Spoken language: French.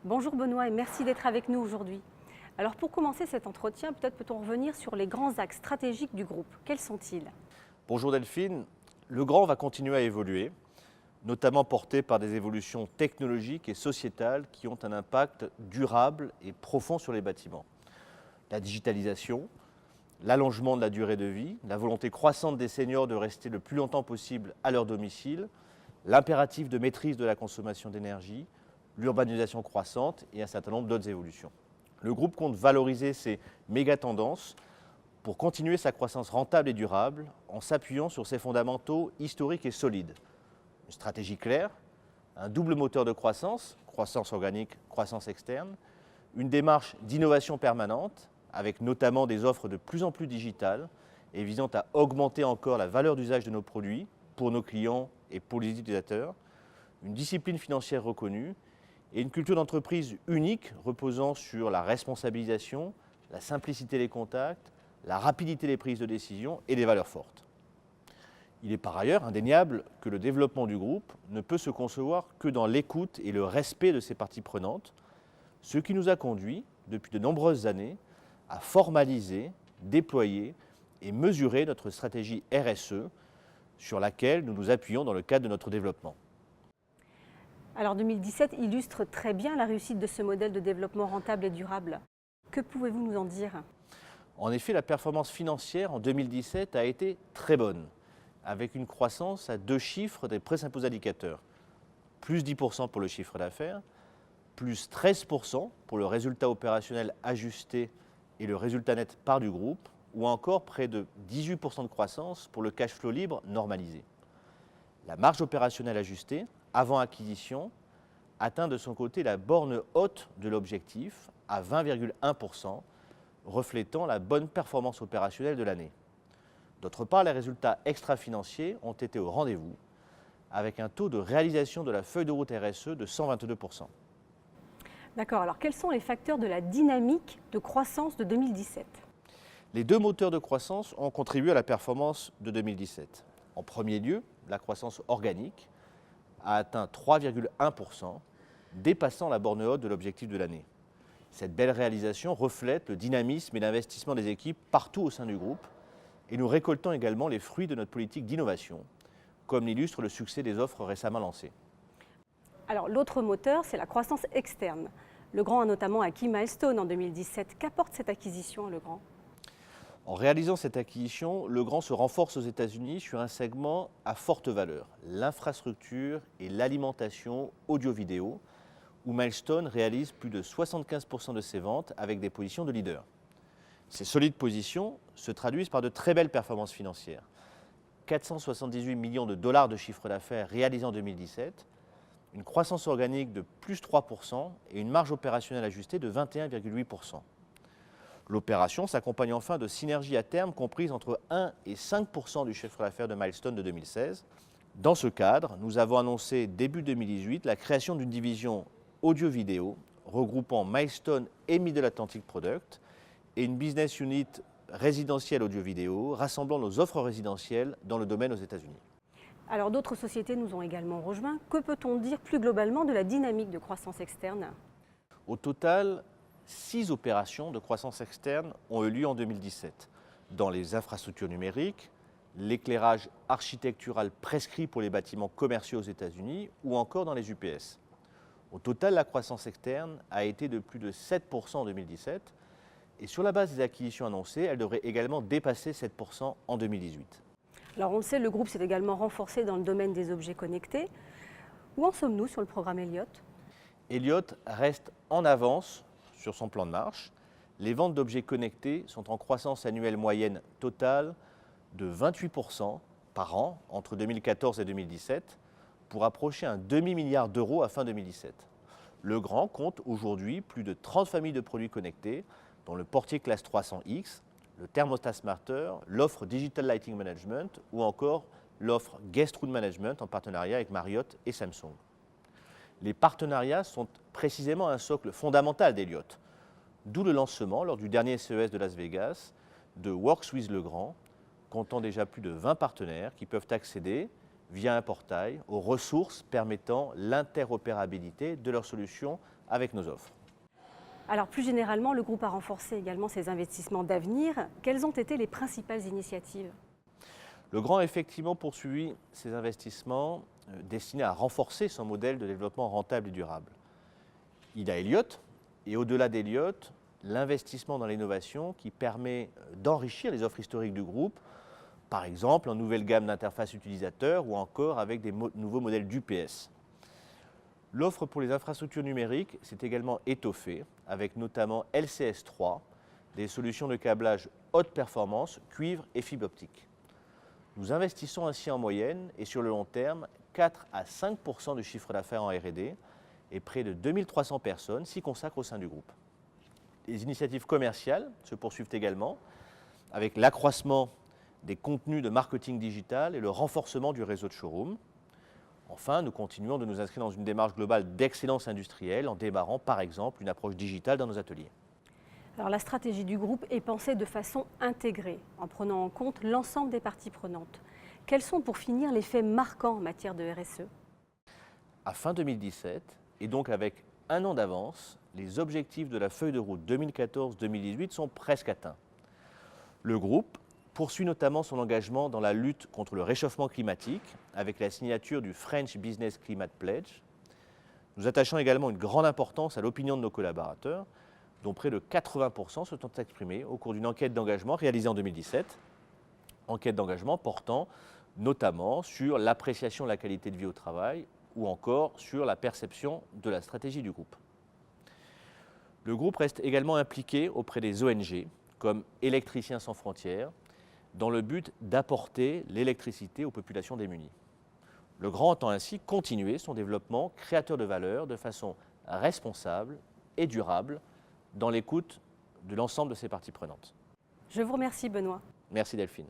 Bonjour Benoît et merci d'être avec nous aujourd'hui. Alors pour commencer cet entretien, peut-être peut-on revenir sur les grands axes stratégiques du groupe. Quels sont-ils? Bonjour Delphine, le grand va continuer à évoluer, notamment porté par des évolutions technologiques et sociétales qui ont un impact durable et profond sur les bâtiments. La digitalisation, l'allongement de la durée de vie, la volonté croissante des seniors de rester le plus longtemps possible à leur domicile, l'impératif de maîtrise de la consommation d'énergie, l'urbanisation croissante et un certain nombre d'autres évolutions. Le groupe compte valoriser ces méga-tendances pour continuer sa croissance rentable et durable en s'appuyant sur ses fondamentaux historiques et solides. Une stratégie claire, un double moteur de croissance, croissance organique, croissance externe, une démarche d'innovation permanente, avec notamment des offres de plus en plus digitales et visant à augmenter encore la valeur d'usage de nos produits pour nos clients et pour les utilisateurs, une discipline financière reconnue et une culture d'entreprise unique reposant sur la responsabilisation, la simplicité des contacts, la rapidité des prises de décision et des valeurs fortes. Il est par ailleurs indéniable que le développement du groupe ne peut se concevoir que dans l'écoute et le respect de ses parties prenantes, ce qui nous a conduit, depuis de nombreuses années, à formaliser, déployer et mesurer notre stratégie RSE sur laquelle nous nous appuyons dans le cadre de notre développement. Alors 2017 illustre très bien la réussite de ce modèle de développement rentable et durable. Que pouvez-vous nous en dire? En effet, la performance financière en 2017 a été très bonne, avec une croissance à deux chiffres des principaux indicateurs. Plus 10% pour le chiffre d'affaires, plus 13% pour le résultat opérationnel ajusté et le résultat net part du groupe, ou encore près de 18% de croissance pour le cash flow libre normalisé. La marge opérationnelle ajustée, avant acquisition, atteint de son côté la borne haute de l'objectif à 20,1%, reflétant la bonne performance opérationnelle de l'année. D'autre part, les résultats extra-financiers ont été au rendez-vous, avec un taux de réalisation de la feuille de route RSE de 122%. D'accord, alors quels sont les facteurs de la dynamique de croissance de 2017? Les deux moteurs de croissance ont contribué à la performance de 2017. En premier lieu, la croissance organique a atteint 3,1%, dépassant la borne haute de l'objectif de l'année. Cette belle réalisation reflète le dynamisme et l'investissement des équipes partout au sein du groupe et nous récoltons également les fruits de notre politique d'innovation, comme l'illustre le succès des offres récemment lancées. Alors l'autre moteur, c'est la croissance externe. Legrand a notamment acquis Milestone en 2017. Qu'apporte cette acquisition à Legrand? En réalisant cette acquisition, Legrand se renforce aux États-Unis sur un segment à forte valeur, l'infrastructure et l'alimentation audio-vidéo, où Milestone réalise plus de 75% de ses ventes avec des positions de leader. Ces solides positions se traduisent par de très belles performances financières. 478 millions de dollars de chiffre d'affaires réalisés en 2017, une croissance organique de plus 3% et une marge opérationnelle ajustée de 21,8%. L'opération s'accompagne enfin de synergies à terme comprises entre 1 et 5% du chiffre d'affaires de Milestone de 2016. Dans ce cadre, nous avons annoncé début 2018 la création d'une division audio-vidéo regroupant Milestone et Middle Atlantic Product et une business unit résidentielle audio-vidéo rassemblant nos offres résidentielles dans le domaine aux États-Unis. Alors d'autres sociétés nous ont également rejoints. Que peut-on dire plus globalement de la dynamique de croissance externe? Au total, 6 opérations de croissance externe ont eu lieu en 2017, dans les infrastructures numériques, l'éclairage architectural prescrit pour les bâtiments commerciaux aux États-Unis ou encore dans les UPS. Au total, la croissance externe a été de plus de 7% en 2017 et sur la base des acquisitions annoncées, elle devrait également dépasser 7% en 2018. Alors on le sait, le groupe s'est également renforcé dans le domaine des objets connectés. Où en sommes-nous sur le programme Elliott? Elliott reste en avance sur son plan de marche. Les ventes d'objets connectés sont en croissance annuelle moyenne totale de 28% par an entre 2014 et 2017 pour approcher un demi-milliard d'euros à fin 2017. Legrand compte aujourd'hui plus de 30 familles de produits connectés, dont le portier classe 300X, le thermostat smarter, l'offre Digital Lighting Management ou encore l'offre Guest Room Management en partenariat avec Marriott et Samsung. Les partenariats sont précisément un socle fondamental d'Elliott, d'où le lancement lors du dernier CES de Las Vegas de Works with Legrand, comptant déjà plus de 20 partenaires qui peuvent accéder via un portail aux ressources permettant l'interopérabilité de leurs solutions avec nos offres. Alors plus généralement, le groupe a renforcé également ses investissements d'avenir. Quelles ont été les principales initiatives? Le Grand a effectivement poursuivi ses investissements destinés à renforcer son modèle de développement rentable et durable. Il a Elliott, et au-delà d'Elliott, l'investissement dans l'innovation qui permet d'enrichir les offres historiques du groupe, par exemple en nouvelle gamme d'interfaces utilisateurs ou encore avec des nouveaux modèles d'UPS. L'offre pour les infrastructures numériques s'est également étoffée, avec notamment LCS3, des solutions de câblage haute performance, cuivre et fibre optique. Nous investissons ainsi en moyenne et sur le long terme 4 à 5% du chiffre d'affaires en R&D et près de 2300 personnes s'y consacrent au sein du groupe. Les initiatives commerciales se poursuivent également avec l'accroissement des contenus de marketing digital et le renforcement du réseau de showroom. Enfin, nous continuons de nous inscrire dans une démarche globale d'excellence industrielle en démarrant par exemple une approche digitale dans nos ateliers. Alors la stratégie du groupe est pensée de façon intégrée, en prenant en compte l'ensemble des parties prenantes. Quels sont pour finir les faits marquants en matière de RSE? À fin 2017, et donc avec un an d'avance, les objectifs de la feuille de route 2014-2018 sont presque atteints. Le groupe poursuit notamment son engagement dans la lutte contre le réchauffement climatique avec la signature du French Business Climate Pledge. Nous attachons également une grande importance à l'opinion de nos collaborateurs, dont près de 80% se sont exprimés au cours d'une enquête d'engagement réalisée en 2017. Enquête d'engagement portant notamment sur l'appréciation de la qualité de vie au travail ou encore sur la perception de la stratégie du groupe. Le groupe reste également impliqué auprès des ONG, comme Électriciens sans frontières, dans le but d'apporter l'électricité aux populations démunies. Le Grand entend ainsi continuer son développement créateur de valeur de façon responsable et durable dans l'écoute de l'ensemble de ses parties prenantes. Je vous remercie, Benoît. Merci Delphine.